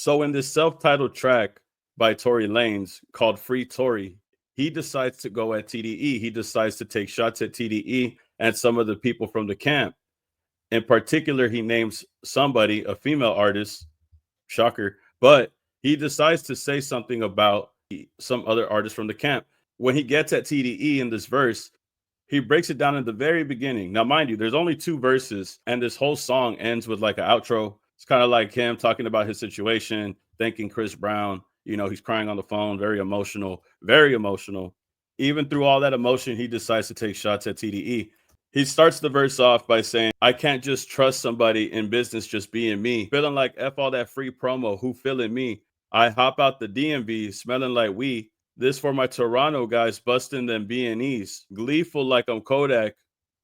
So in this self-titled track by Tory Lanez called Free Tory, he decides to go at TDE. He decides to take shots at TDE and some of the people from the camp. In particular, he names somebody, a female artist, shocker, but he decides to say something about some other artists from the camp. When he gets at TDE in this verse, he breaks it down in the very beginning. Now, mind you, there's only 2 verses, and this whole song ends with like an outro. It's kind of like him talking about his situation, thanking Chris Brown. You know, he's crying on the phone, very emotional, very emotional. Even through all that emotion, he decides to take shots at TDE. He starts the verse off by saying, I can't just trust somebody in business just being me. Feeling like F all that free promo, who feeling me? I hop out the DMV smelling like we. This for my Toronto guys busting them B&Es. Gleeful like I'm Kodak,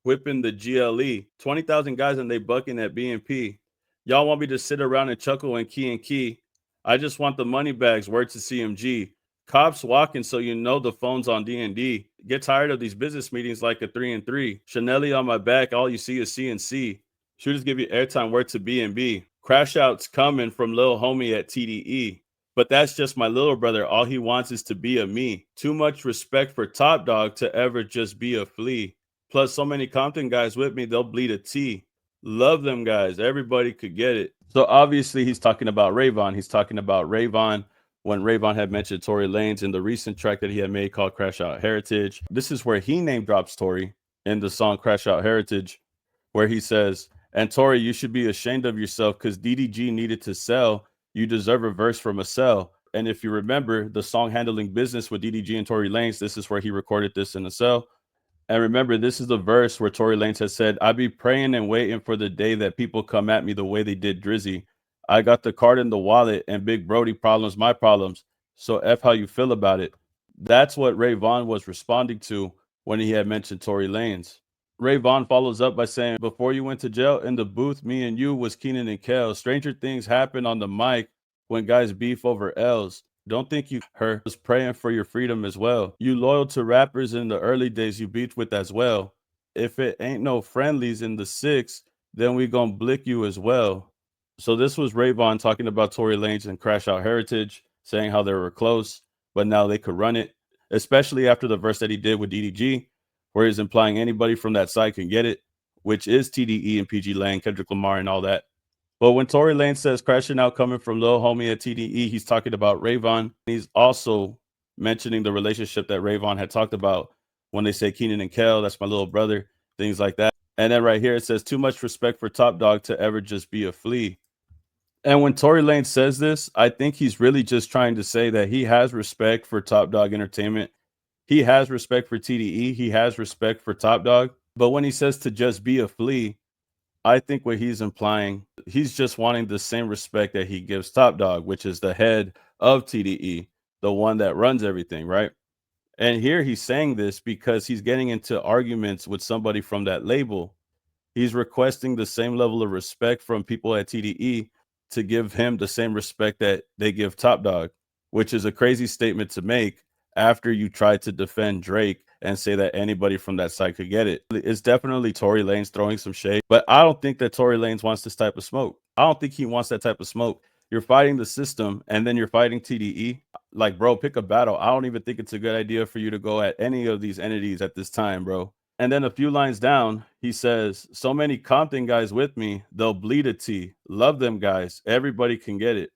whipping the GLE. 20,000 guys and they bucking at BNP. Y'all want me to sit around and chuckle and key. I just want the money bags, word to CMG. Cops walking so you know the phone's on D&D. Get tired of these business meetings like a 3 and 3. Chanel on my back, all you see is CNC. Shooters give you airtime, word to B&B. Crash outs coming from Lil Homie at TDE. But that's just my little brother. All he wants is to be a me. Too much respect for Top Dog to ever just be a flea. Plus, so many Compton guys with me, they'll bleed a T. Love them guys. Everybody could get it. So obviously he's talking about Vaughn. He's talking about Vaughn when Vaughn had mentioned Tory Lanez in the recent track that he had made called Crash Out Heritage. This is where he name drops Tory in the song Crash Out Heritage, where he says, and Tory, you should be ashamed of yourself because DDG needed to sell. You deserve a verse from a cell. And if you remember the song Handling Business with DDG and Tory Lanez, this is where he recorded this in a cell. And remember, this is the verse where Tory Lanez has said, I be praying and waiting for the day that people come at me the way they did Drizzy. I got the card in the wallet and Big Brody problems, my problems. So F how you feel about it. That's what Vaughn was responding to when he had mentioned Tory Lanez. Vaughn follows up by saying, before you went to jail in the booth, me and you was Keenan and Kel. Stranger things happen on the mic when guys beef over L's. Don't think you her was praying for your freedom as well. You loyal to rappers in the early days you beefed with as well. If it ain't no friendlies in the 6, then we gonna blick you as well. So this was Vaughn talking about Tory Lanez and Crash Out Heritage, saying how they were close, but now they could run it, especially after the verse that he did with DDG, where he's implying anybody from that side can get it, which is TDE and PG Lang, Kendrick Lamar, and all that. But when Tory Lanez says crashing out coming from Lil Homie at TDE, he's talking about Vaughn. He's also mentioning the relationship that Vaughn had talked about when they say Keenan and Kel, that's my little brother, things like that. And then right here it says, too much respect for Top Dog to ever just be a flea. And when Tory Lanez says this, I think he's really just trying to say that he has respect for Top Dog Entertainment. He has respect for TDE. He has respect for Top Dog. But when he says to just be a flea, I think what he's implying, he's just wanting the same respect that he gives Top Dog, which is the head of TDE, the one that runs everything, right? And here he's saying this because he's getting into arguments with somebody from that label. He's requesting the same level of respect from people at TDE to give him the same respect that they give Top Dog, which is a crazy statement to make after you try to defend Drake and say that anybody from that side could get it. It's definitely Tory Lanez throwing some shade, but I don't think that Tory Lanez wants this type of smoke. I don't think he wants that type of smoke. You're fighting the system and then you're fighting TDE. Like, bro, pick a battle. I don't even think it's a good idea for you to go at any of these entities at this time, bro. And then a few lines down, he says, so many Compton guys with me, they'll bleed a T. Love them guys. Everybody can get it.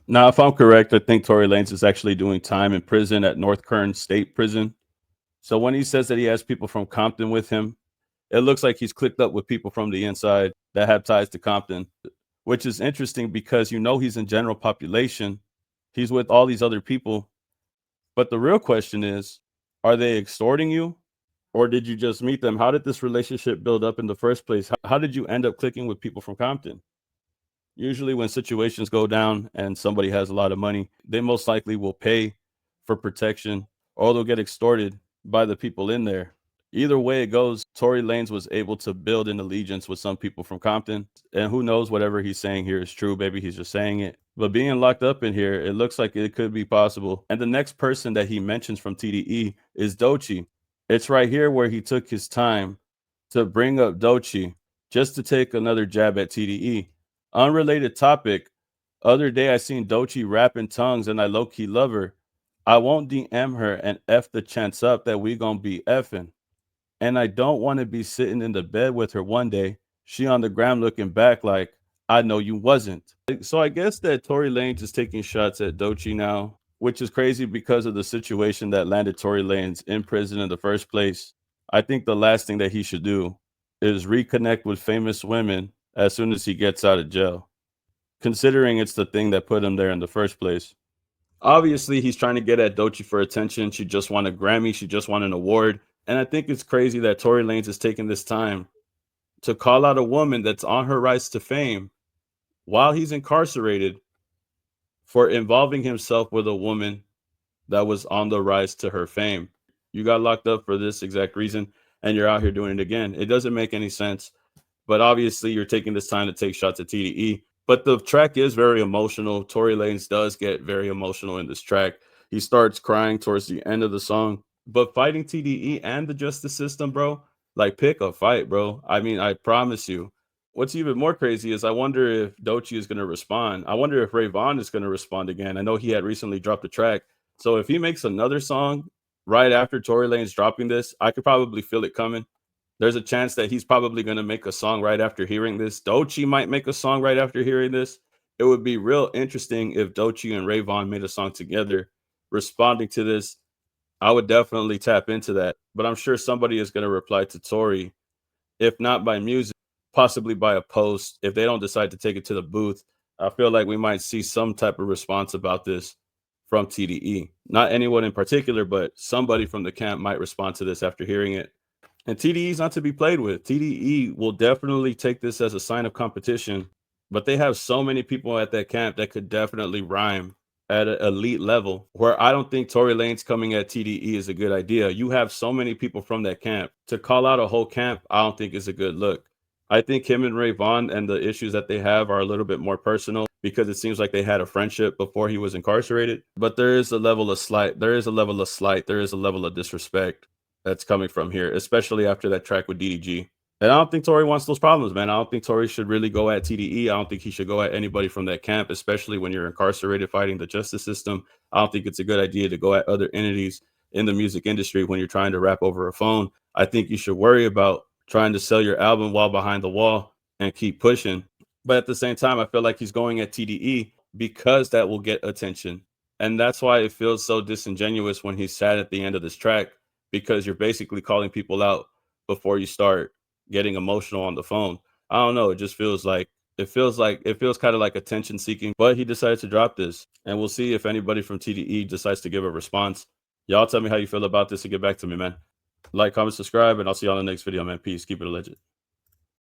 Now, if I'm correct, I think Tory Lanez is actually doing time in prison at North Kern State Prison. So when he says that he has people from Compton with him, it looks like he's clicked up with people from the inside that have ties to Compton, which is interesting because you know he's in general population. He's with all these other people. But the real question is, are they extorting you? Or did you just meet them? How did this relationship build up in the first place? How did you end up clicking with people from Compton? Usually when situations go down and somebody has a lot of money, they most likely will pay for protection or they'll get extorted by the people in there. Either way it goes, Tory Lanez was able to build an allegiance with some people from Compton. And who knows, whatever he's saying here is true. Maybe he's just saying it. But being locked up in here, it looks like it could be possible. And the next person that he mentions from TDE is Doechii. It's right here where he took his time to bring up Doechii just to take another jab at TDE. Unrelated topic, Other day I seen Doechii rap in tongues and I low-key love her. I won't DM her and F the chance up that we gonna be effing. And I don't want to be sitting in the bed with her one day. She on the ground looking back like, I know you wasn't. So I guess that Tory Lanez is taking shots at Doechii now, which is crazy because of the situation that landed Tory Lanez in prison in the first place. I think the last thing that he should do is reconnect with famous women as soon as he gets out of jail, considering it's the thing that put him there in the first place. Obviously, he's trying to get at Doechii for attention. She just won a Grammy. She just won an award. And I think it's crazy that Tory Lanez is taking this time to call out a woman that's on her rise to fame while he's incarcerated for involving himself with a woman that was on the rise to her fame. You got locked up for this exact reason, and you're out here doing it again. It doesn't make any sense. But obviously, you're taking this time to take shots at TDE. But the track is very emotional. Tory Lanez does get very emotional in this track. He starts crying towards the end of the song. But fighting TDE and the justice system, bro, like pick a fight, bro. I mean, I promise you. What's even more crazy is I wonder if Doechii is going to respond. I wonder if Vaughn is going to respond again. I know he had recently dropped a track. So if he makes another song right after Tory Lanez dropping this, I could probably feel it coming. There's a chance that he's probably going to make a song right after hearing this. Doechii might make a song right after hearing this. It would be real interesting if Doechii and Vaughn made a song together responding to this. I would definitely tap into that. But I'm sure somebody is going to reply to Tory, if not by music, possibly by a post. If they don't decide to take it to the booth, I feel like we might see some type of response about this from TDE. Not anyone in particular, but somebody from the camp might respond to this after hearing it. And TDE is not to be played with. TDE will definitely take this as a sign of competition, but they have so many people at that camp that could definitely rhyme at an elite level, where I don't think Tory Lanez coming at TDE is a good idea. You have so many people from that camp. To call out a whole camp, I don't think is a good look. I think him and Vaughn and the issues that they have are a little bit more personal because it seems like they had a friendship before he was incarcerated. But there is a level of slight, there is a level of disrespect that's coming from here, especially after that track with DDG. And I don't think Tory wants those problems, man. I don't think Tory should really go at TDE. I don't think he should go at anybody from that camp, especially when you're incarcerated fighting the justice system. I don't think it's a good idea to go at other entities in the music industry when you're trying to rap over a phone. I think you should worry about trying to sell your album while behind the wall and keep pushing. But at the same time, I feel like he's going at TDE because that will get attention. And that's why it feels so disingenuous when he's sad at the end of this track, because you're basically calling people out before you start getting emotional on the phone. I don't know. It just feels kind of like attention seeking, but he decided to drop this, and we'll see if anybody from TDE decides to give a response. Y'all tell me how you feel about this and get back to me, man. Like, comment, subscribe, and I'll see you on the next video, man. Peace. Keep it legit.